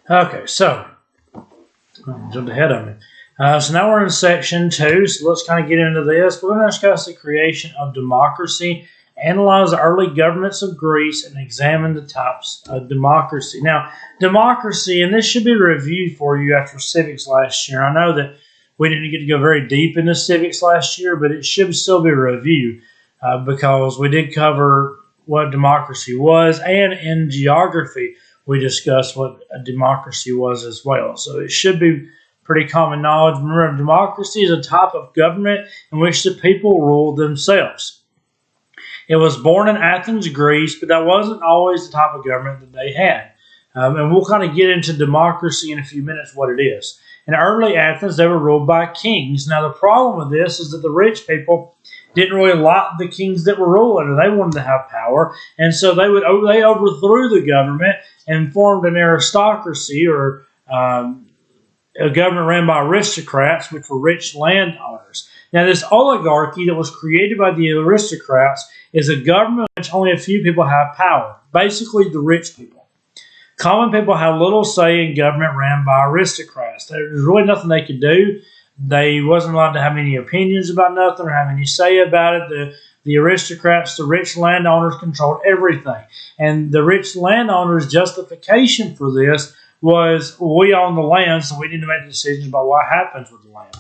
Okay, so jumped ahead of me. So now we're in section 2, so let's kind of get into this. We're going to discuss the creation of democracy, analyze the early governments of Greece, and examine the types of democracy. Now, democracy, and this should be reviewed for you after civics last year. I know that we didn't get to go very deep into civics last year, but it should still be reviewed because we did cover what democracy was, and in geography, we discussed what a democracy was as well. So it should be pretty common knowledge. Remember, democracy is a type of government in which the people rule themselves. It was born in Athens, Greece, but that wasn't always the type of government that they had. And we'll kind of get into democracy in a few minutes, what it is. In early Athens, they were ruled by kings. Now, the problem with this is that the rich people didn't really like the kings that were ruling. They wanted to have power, and so they overthrew the government and formed an aristocracy, or a government ran by aristocrats, which were rich landowners. Now, this oligarchy that was created by the aristocrats is a government in which only a few people have power, basically the rich people. Common people have little say in government ran by aristocrats. There's really nothing they could do. They wasn't allowed to have any opinions about nothing or have any say about it. The aristocrats, the rich landowners, controlled everything. And the rich landowners' justification for this was, we own the land, so we need to make decisions about what happens with the land.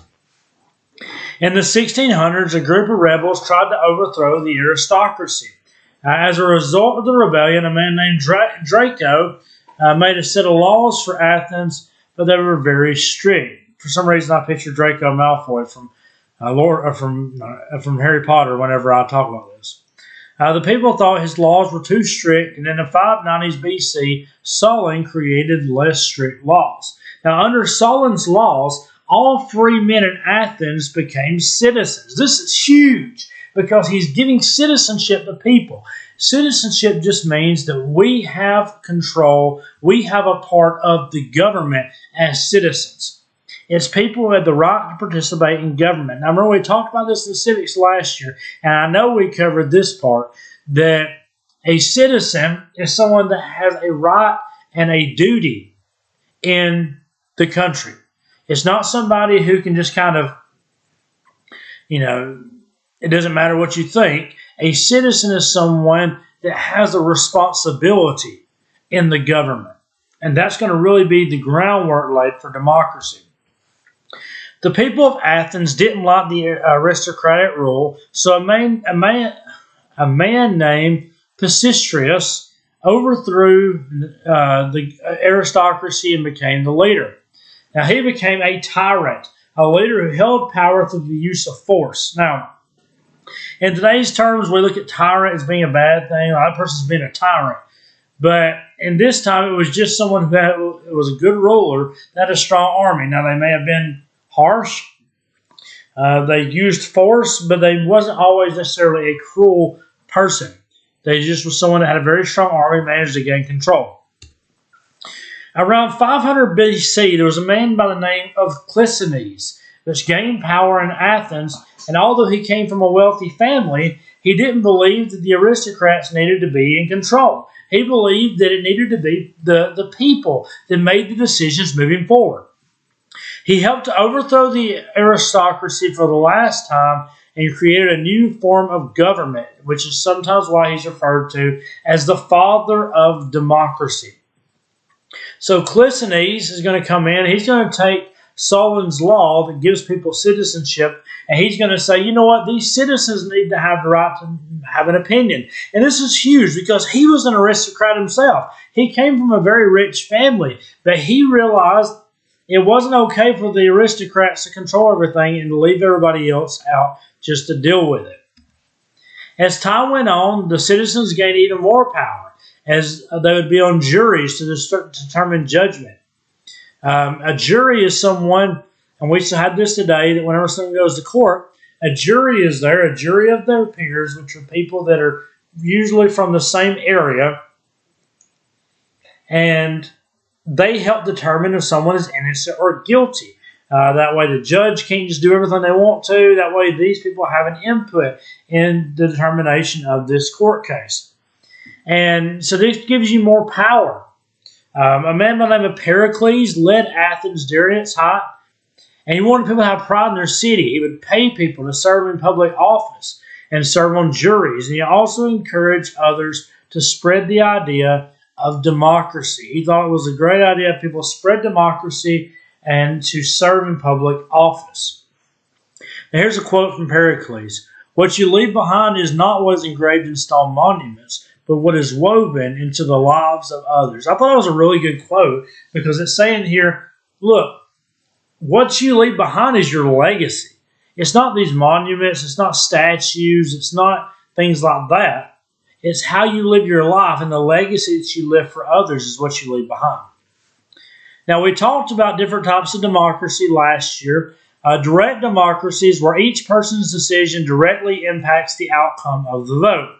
In the 1600s, a group of rebels tried to overthrow the aristocracy. As a result of the rebellion, a man named Draco made a set of laws for Athens, but they were very strict. For some reason, I picture Draco Malfoy from Harry Potter whenever I talk about this. The people thought his laws were too strict, and in the 590s BC, Solon created less strict laws. Now, under Solon's laws, all free men in Athens became citizens. This is huge because he's giving citizenship to people. Citizenship just means that we have control, we have a part of the government as citizens. It's people who had the right to participate in government. Now, remember, we talked about this in civics last year, and I know we covered this part, that a citizen is someone that has a right and a duty in the country. It's not somebody who can just kind of, it doesn't matter what you think. A citizen is someone that has a responsibility in the government, and that's going to really be the groundwork laid for democracy. The people of Athens didn't like the aristocratic rule, so a man named Pisistratus overthrew the aristocracy and became the leader. Now, he became a tyrant, a leader who held power through the use of force. Now, in today's terms, we look at tyrant as being a bad thing. That person's been a tyrant. But in this time, it was just someone who was a good ruler that had a strong army. Now, they may have been harsh. They used force, but they wasn't always necessarily a cruel person. They just was someone that had a very strong army and managed to gain control. Around 500 BC, there was a man by the name of Clisthenes, which gained power in Athens, and although he came from a wealthy family, he didn't believe that the aristocrats needed to be in control. He believed that it needed to be the people that made the decisions moving forward. He helped to overthrow the aristocracy for the last time and created a new form of government, which is sometimes why he's referred to as the father of democracy. So Clisthenes is going to come in. He's going to take Solon's law that gives people citizenship, and he's going to say, you know what, these citizens need to have the right to have an opinion. And this is huge because he was an aristocrat himself. He came from a very rich family, but he realized it wasn't okay for the aristocrats to control everything and to leave everybody else out just to deal with it. As time went on, the citizens gained even more power, as they would be on juries to determine judgment. A jury is someone, and we still have this today, that whenever someone goes to court, a jury is there, a jury of their peers, which are people that are usually from the same area, and they help determine if someone is innocent or guilty. That way the judge can't just do everything they want to. That way these people have an input in the determination of this court case. And so this gives you more power. A man by the name of Pericles led Athens during its height, and he wanted people to have pride in their city. He would pay people to serve in public office and serve on juries. And he also encouraged others to spread the idea of democracy. He thought it was a great idea if people spread democracy and to serve in public office. Now here's a quote from Pericles. What you leave behind is not what is engraved in stone monuments, but what is woven into the lives of others. I thought it was a really good quote because it's saying here, look, what you leave behind is your legacy. It's not these monuments, it's not statues, it's not things like that. It's how you live your life, and the legacy that you live for others is what you leave behind. Now, we talked about different types of democracy last year. Direct democracy is where each person's decision directly impacts the outcome of the vote.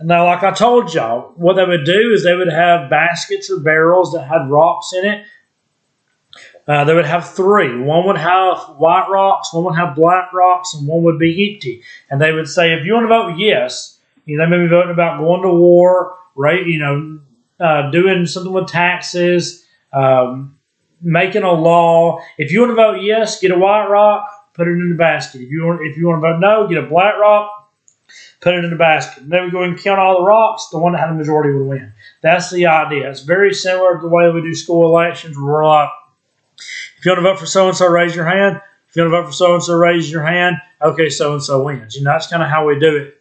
Now, like I told y'all, what they would do is they would have baskets or barrels that had rocks in it. They would have three. One would have white rocks, one would have black rocks, and one would be empty. And they would say, if you want to vote yes, they may be voting about going to war, right? Doing something with taxes, making a law. If you want to vote yes, get a white rock, put it in the basket. If you want to vote no, get a black rock, put it in the basket. And they would go and count all the rocks. The one that had the majority would win. That's the idea. It's very similar to the way we do school elections, where we're like, if you want to vote for so-and-so, raise your hand. If you want to vote for so-and-so, raise your hand. Okay, so-and-so wins. That's kind of how we do it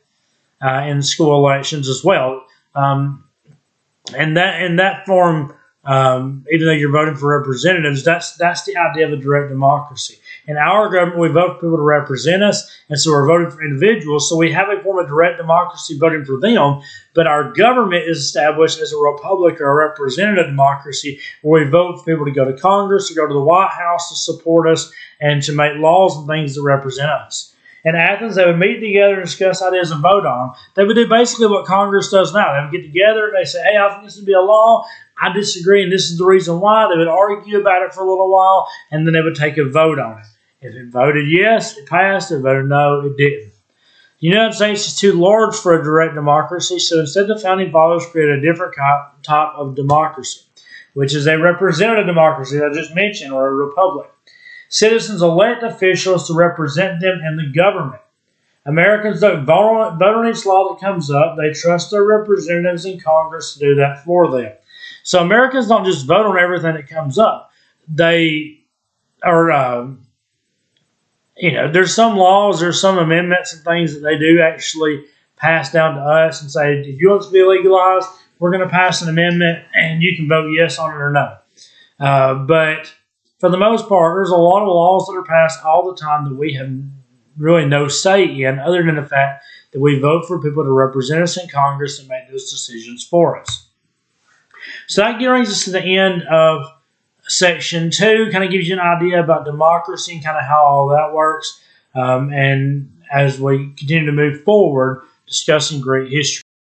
in school elections as well. And that form, even though you're voting for representatives, that's the idea of a direct democracy. In our government, we vote for people to represent us, and so we're voting for individuals. So we have a form of direct democracy voting for them, but our government is established as a republic or a representative democracy where we vote for people to go to Congress, to go to the White House to support us, and to make laws and things that represent us. In Athens, they would meet together and discuss ideas and vote on them. They would do basically what Congress does now. They would get together and they say, hey, I think this would be a law. I disagree, and this is the reason why. They would argue about it for a little while, and then they would take a vote on it. If it voted yes, it passed. If it voted no, it didn't. The United States is too large for a direct democracy, so instead the Founding Fathers created a different type of democracy, which is a representative democracy that I just mentioned, or a republic. Citizens elect officials to represent them in the government. Americans don't vote on each law that comes up. They trust their representatives in Congress to do that for them. So Americans don't just vote on everything that comes up. They are, there's some laws, there's some amendments and things that they do actually pass down to us and say, if you want it to be legalized, we're going to pass an amendment and you can vote yes on it or no. But for the most part, there's a lot of laws that are passed all the time that we have really no say in, other than the fact that we vote for people to represent us in Congress and make those decisions for us. So that brings us to the end of Section 2, kind of gives you an idea about democracy and kind of how all that works. And as we continue to move forward, discussing Greek history.